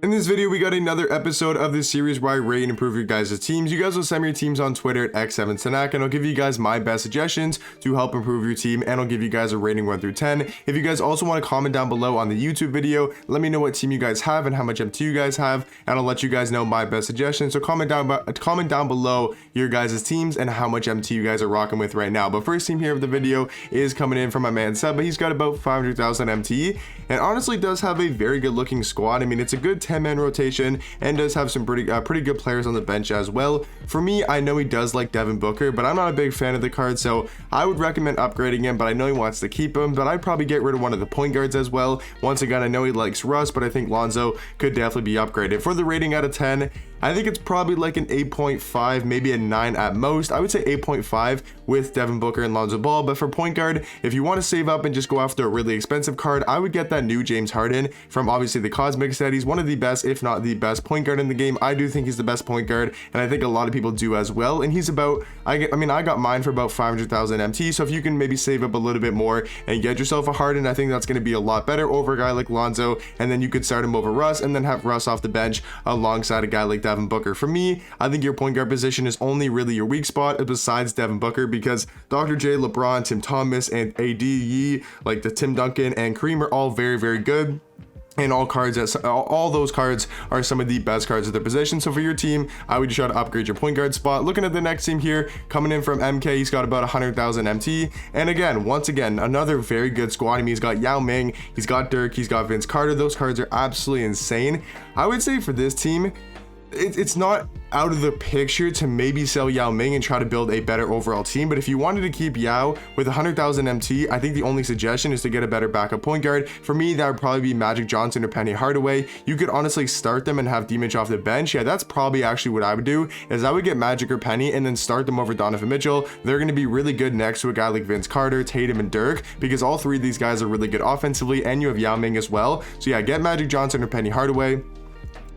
In this video, we got another episode of this series where I rate and improve your guys' teams. You guys will send me your teams on Twitter at x7snack, and I'll give you guys my best suggestions to help improve your team, and I'll give you guys a rating 1 through 10. If you guys also want to comment down below on the YouTube video, let me know what team you guys have and how much MT you guys have, and I'll let you guys know my best suggestions. So comment down below your guys' teams and how much MT you guys are rocking with right now. But first team here of the video is coming in from my man Seb, but he's got about 500,000 MT, and honestly does have a very good looking squad. I mean, it's a good 10-man rotation and does have some pretty good players on the bench as well. For me, I know he does like Devin Booker, but I'm not a big fan of the card, so I would recommend upgrading him, but I know he wants to keep him. But I'd probably get rid of one of the point guards as well. Once again, I know he likes Russ, but I think Lonzo could definitely be upgraded. For the rating out of 10, I think it's probably like an 8.5, maybe a 9 at most. I would say 8.5 with Devin Booker and Lonzo Ball. But for point guard, if you want to save up and just go after a really expensive card, I would get that new James Harden from obviously the Cosmic set. He's one of the best, if not the best point guard in the game. I do think he's the best point guard, and I think a lot of people do as well. And he's about, I got mine for about 500,000 MT. So if you can maybe save up a little bit more and get yourself a Harden, I think that's going to be a lot better over a guy like Lonzo. And then you could start him over Russ and then have Russ off the bench alongside a guy like Devin Booker. For me, I think your point guard position is only really your weak spot besides Devin Booker, because Dr. J, LeBron, Tim Thomas, and AD Yee, like the Tim Duncan and Kareem, are all very, very good. And all those cards are some of the best cards of their position. So for your team, I would try to upgrade your point guard spot. Looking at the next team here, coming in from MK, he's got about 100,000 MT. And again, once again, another very good squad. I mean, he's got Yao Ming, he's got Dirk, he's got Vince Carter. Those cards are absolutely insane. I would say for this team, it's not out of the picture to maybe sell Yao Ming and try to build a better overall team. But if you wanted to keep Yao with 100,000 MT, I think the only suggestion is to get a better backup point guard. For me, that would probably be Magic Johnson or Penny Hardaway. You could honestly start them and have D-Mitch off the bench. Yeah, that's probably actually what I would do, is I would get Magic or Penny and then start them over Donovan Mitchell. They're going to be really good next to a guy like Vince Carter, Tatum, and Dirk, because all three of these guys are really good offensively, and you have Yao Ming as well. So yeah, get Magic Johnson or Penny Hardaway,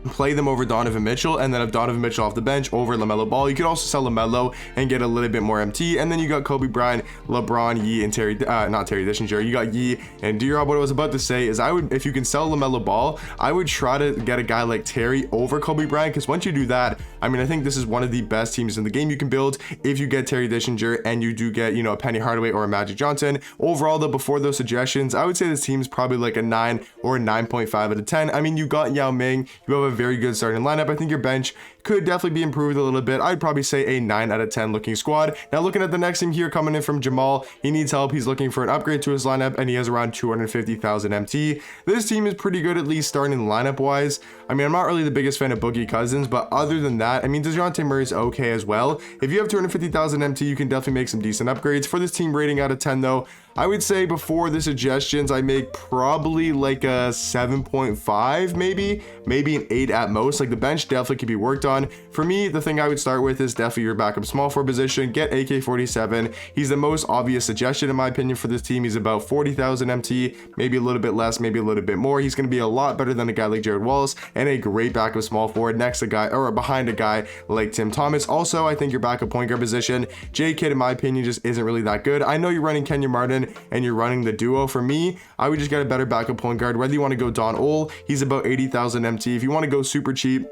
play them over Donovan Mitchell, and then have Donovan Mitchell off the bench over LaMelo Ball. You could also sell LaMelo and get a little bit more MT, and then you got Kobe Bryant, LeBron, Yee, and not Terry Dishinger. You got Yee and D-Rob. What I was about to say is, if you can sell LaMelo Ball, I would try to get a guy like Terry over Kobe Bryant, because once you do that, I mean, I think this is one of the best teams in the game you can build if you get Terry Dishinger and you do get, a Penny Hardaway or a Magic Johnson. Overall, though, before those suggestions, I would say this team's probably like a 9 or a 9.5 out of 10. I mean, you got Yao Ming, you have a very good starting lineup. I think your bench could definitely be improved a little bit. I'd probably say a 9 out of 10 looking squad. Now looking at the next team here, coming in from Jamal, he needs help. He's looking for an upgrade to his lineup, and he has around 250,000 MT. This team is pretty good, at least starting lineup wise. I mean, I'm not really the biggest fan of Boogie Cousins, but other than that, I mean, DeJounte Murray's okay as well. If you have 250,000 MT, you can definitely make some decent upgrades. For this team rating out of 10 though, I would say before the suggestions, I make probably like a 7.5, maybe an 8 at most. Like, the bench definitely could be worked on. For me, the thing I would start with is definitely your backup small forward position. Get AK-47. He's the most obvious suggestion in my opinion for this team. He's about 40,000 MT, maybe a little bit less, maybe a little bit more. He's going to be a lot better than a guy like Jared Wallace, and a great backup small forward next to a guy, or behind a guy like Tim Thomas. Also, I think your backup point guard position, J Kidd, in my opinion, just isn't really that good. I know you're running Kenyon Martin and you're running the duo. For me, I would just get a better backup point guard. Whether you want to go Don Ole, he's about 80,000 MT. If you want to go super cheap,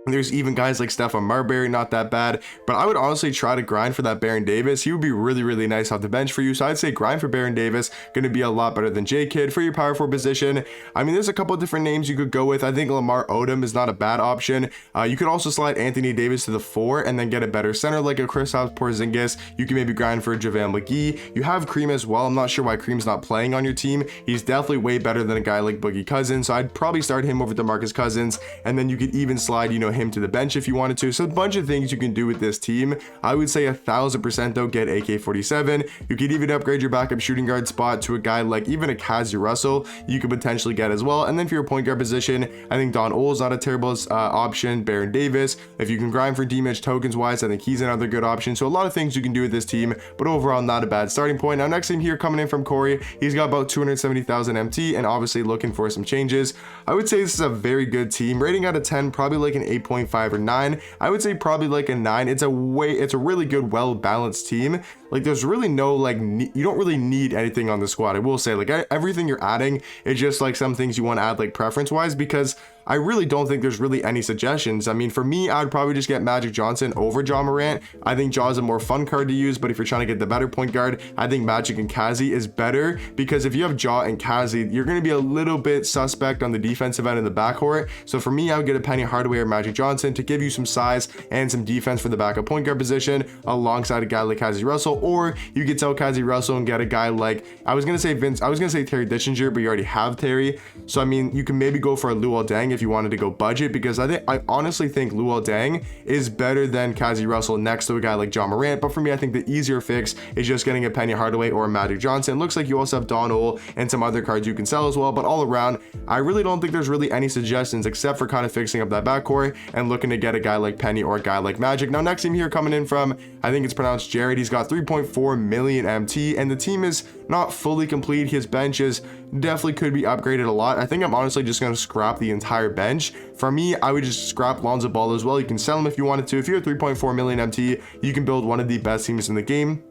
there's even guys like Stephon Marbury, not that bad, but I would honestly try to grind for that Baron Davis. He would be really, really nice off the bench for you. So I'd say grind for Baron Davis, going to be a lot better than J Kidd. For your power forward position, I mean, there's a couple of different names you could go with. I think Lamar Odom is not a bad option. You could also slide Anthony Davis to the 4 and then get a better center like a Kristaps Porzingis. You can maybe grind for JaVale McGee. You have Cream as well. I'm not sure why Cream's not playing on your team. He's definitely way better than a guy like Boogie Cousins. So I'd probably start him over DeMarcus Cousins, and then you could even slide, him to the bench if you wanted to. So a bunch of things you can do with this team. I would say 1,000% though, get AK-47. You could even upgrade your backup shooting guard spot to a guy like even a Kazi Russell you could potentially get as well. And then for your point guard position, I think Don Ole is not a terrible option. Baron Davis, if you can grind for D-Mitch tokens wise, I think he's another good option. So a lot of things you can do with this team, but overall not a bad starting point. Now next team here, coming in from Corey, he's got about 270,000 MT and obviously looking for some changes. I would say this is a very good team. Rating out of 10, probably like an 8.5 or 9. I would say probably like a 9. It's a really good, well-balanced team. Like, there's really no, like, you don't really need anything on the squad. I will say, like, everything you're adding is just like some things you want to add, like, preference wise, because I really don't think there's really any suggestions. I mean, for me, I'd probably just get Magic Johnson over Ja Morant. I think Ja is a more fun card to use, but if you're trying to get the better point guard, I think Magic and Kazi is better, because if you have Ja and Kazi, you're going to be a little bit suspect on the defensive end in the backcourt. So for me, I would get a Penny Hardaway or Magic Johnson to give you some size and some defense for the backup point guard position alongside a guy like Kazi Russell, or you could sell Kazi Russell and get a guy like, I was going to say Terry Dischinger, but you already have Terry. So I mean, you can maybe go for a Luol Deng if you wanted to go budget, because I honestly think Luol Deng is better than Kazi Russell next to a guy like Ja Morant. But for me, I think the easier fix is just getting a Penny Hardaway or a Magic Johnson. Looks like you also have Donald and some other cards you can sell as well, but all around, I really don't think there's really any suggestions except for kind of fixing up that backcourt and looking to get a guy like Penny or a guy like Magic. Now, next team here coming in from, I think it's pronounced Jared. He's got 3.4 million MT, and the team is not fully complete. His benches definitely could be upgraded a lot. I think I'm honestly just going to scrap the entire bench. For me, I would just scrap Lonzo Ball as well. You can sell him if you wanted to. If you have 3.4 million MT, you can build one of the best teams in the game.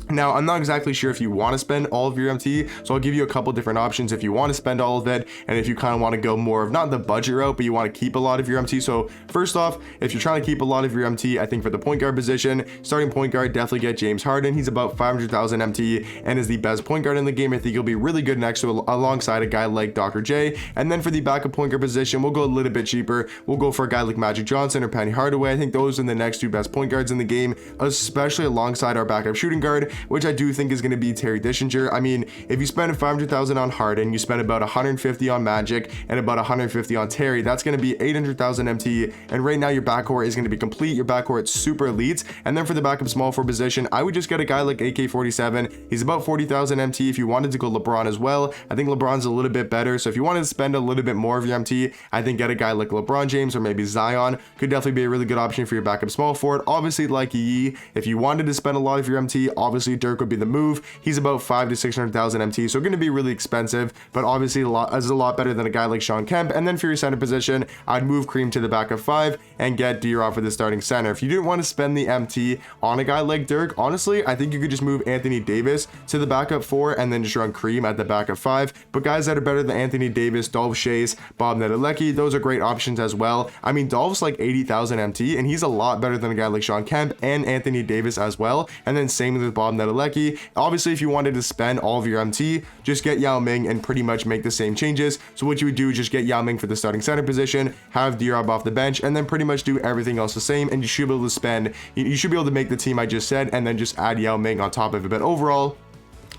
Now, I'm not exactly sure if you want to spend all of your MT, so I'll give you a couple different options if you want to spend all of it, and if you kind of want to go more of not the budget route, but you want to keep a lot of your MT. So first off, if you're trying to keep a lot of your MT, I think for the point guard position, starting point guard, definitely get James Harden. He's about 500,000 MT and is the best point guard in the game. I think he'll be really good next to alongside a guy like Dr. J. And then for the backup point guard position, we'll go a little bit cheaper. We'll go for a guy like Magic Johnson or Penny Hardaway. I think those are the next two best point guards in the game, especially alongside our backup shooting guard, which I do think is going to be Terry Dischinger. I mean, if you spend 500,000 on Harden, you spend about 150 on Magic and about 150 on Terry, that's going to be 800,000 MT. And right now your backcourt is going to be complete. Your backcourt's super elite. And then for the backup small forward position, I would just get a guy like AK-47. He's about 40,000 MT. If you wanted to go LeBron as well, I think LeBron's a little bit better. So if you wanted to spend a little bit more of your MT, I think get a guy like LeBron James or maybe Zion could definitely be a really good option for your backup small forward. Obviously, like Yee, if you wanted to spend a lot of your MT, obviously Dirk would be the move. He's about 500,000 to 600,000 MT, so going to be really expensive, but obviously a lot better than a guy like Sean Kemp. And then for your center position, I'd move Kareem to the backup 5 and get D-Rob for the starting center. If you didn't want to spend the MT on a guy like Dirk, honestly, I think you could just move Anthony Davis to the backup 4 and then just run Kareem at the backup 5. But guys that are better than Anthony Davis, Dolph Schayes, Bob Nedelecki, those are great options as well. I mean, Dolph's like 80,000 MT, and he's a lot better than a guy like Sean Kemp and Anthony Davis as well. And then same with Bob Nedelecki. Obviously, if you wanted to spend all of your MT, just get Yao Ming and pretty much make the same changes. So what you would do is just get Yao Ming for the starting center position, have D-Rob off the bench, and then pretty much do everything else the same, and you should be able to make the team I just said, and then just add Yao Ming on top of it. But overall,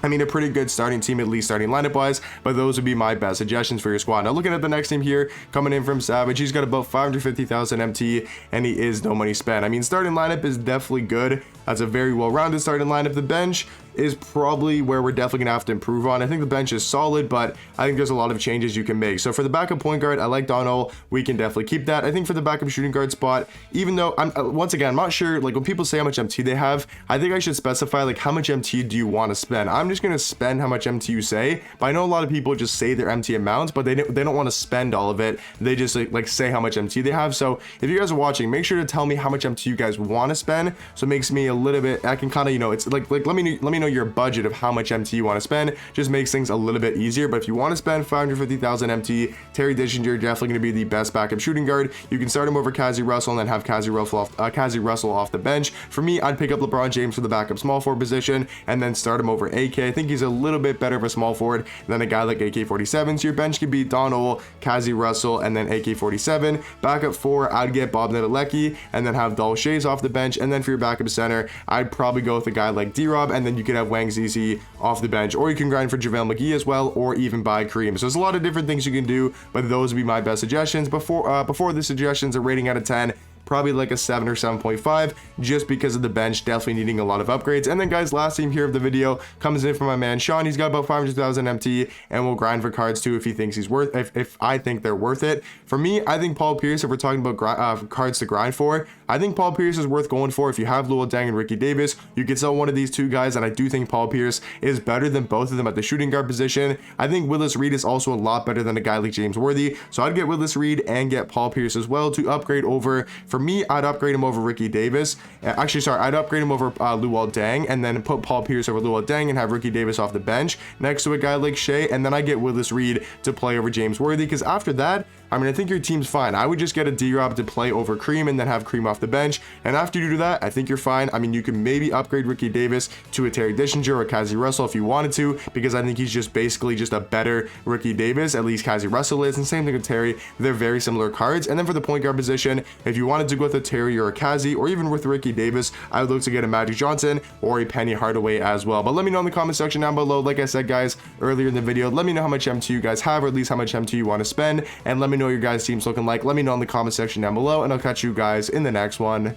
I mean, a pretty good starting team, at least starting lineup wise, but those would be my best suggestions for your squad. Now, looking at the next team here, coming in from Savage, he's got about 550,000 MT, and he is no money spent. I mean, starting lineup is definitely good. That's a very well-rounded starting lineup. The bench is probably where we're definitely gonna have to improve on. I think the bench is solid, but I think there's a lot of changes you can make. So for the backup point guard, I like Donald. We can definitely keep that. I think for the backup shooting guard spot, even though once again, I'm not sure, like when people say how much MT they have, I think I should specify like how much MT do you want to spend. I'm just gonna spend how much MT you say, but I know a lot of people just say their MT amounts, but they don't want to spend all of it. They just like say how much MT they have. So if you guys are watching, make sure to tell me how much MT you guys want to spend. So it makes me a little bit, I can kind of, you know, it's like let me know your budget of how much MT you want to spend. Just makes things a little bit easier. But if you want to spend 550,000 MT, Terry Dischinger definitely going to be the best backup shooting guard. You can start him over Kazi Russell and then have Kazi Russell off the bench. For me, I'd pick up LeBron James for the backup small forward position and then start him over AK. I think he's a little bit better of a small forward than a guy like AK-47. So your bench could be Donald, Kazi Russell, and then AK-47. Backup 4, I'd get Bob Nedelecki and then have Dolph Schayes off the bench. And then for your backup center, I'd probably go with a guy like D-Rob, and then you could have Wang Zizi off the bench, or you can grind for JaVale McGee as well, or even buy Kareem. So there's a lot of different things you can do, but those would be my best suggestions. Before the suggestions, a rating out of 10, probably like a 7 or 7.5, just because of the bench definitely needing a lot of upgrades. And then guys, last team here of the video comes in from my man Sean. He's got about 500,000 MT and will grind for cards too if he thinks he's worth, if I think they're worth it. For me, I think Paul Pierce, if we're talking about cards to grind for, I think Paul Pierce is worth going for. If you have Luol Deng and Ricky Davis, you could sell one of these two guys, and I do think Paul Pierce is better than both of them at the shooting guard position. I think Willis Reed is also a lot better than a guy like James Worthy, so I'd get Willis Reed and get Paul Pierce as well to upgrade over. For me, I'd upgrade him over Ricky Davis. Actually, sorry, I'd upgrade him over Luol Deng and then put Paul Pierce over Luol Deng and have Ricky Davis off the bench next to a guy like Shea, and then I get Willis Reed to play over James Worthy, because after that, I mean, I think your team's fine. I would just get a D-Rob to play over Cream and then have Cream off the bench. And after you do that, I think you're fine. I mean, you can maybe upgrade Ricky Davis to a Terry Dishinger or Kazi Russell if you wanted to, because I think he's just basically just a better Ricky Davis. At least Kazi Russell is, and same thing with Terry. They're very similar cards. And then for the point guard position, if you wanted to go with a Terry or a Kazi, or even with Ricky Davis, I would look to get a Magic Johnson or a Penny Hardaway as well. But let me know in the comment section down below. Like I said, guys, earlier in the video, let me know how much M2 you guys have, or at least how much M2 you want to spend, and let me know what your guys' team's looking like. Let me know in the comment section down below, and I'll catch you guys in the next one.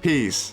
Peace.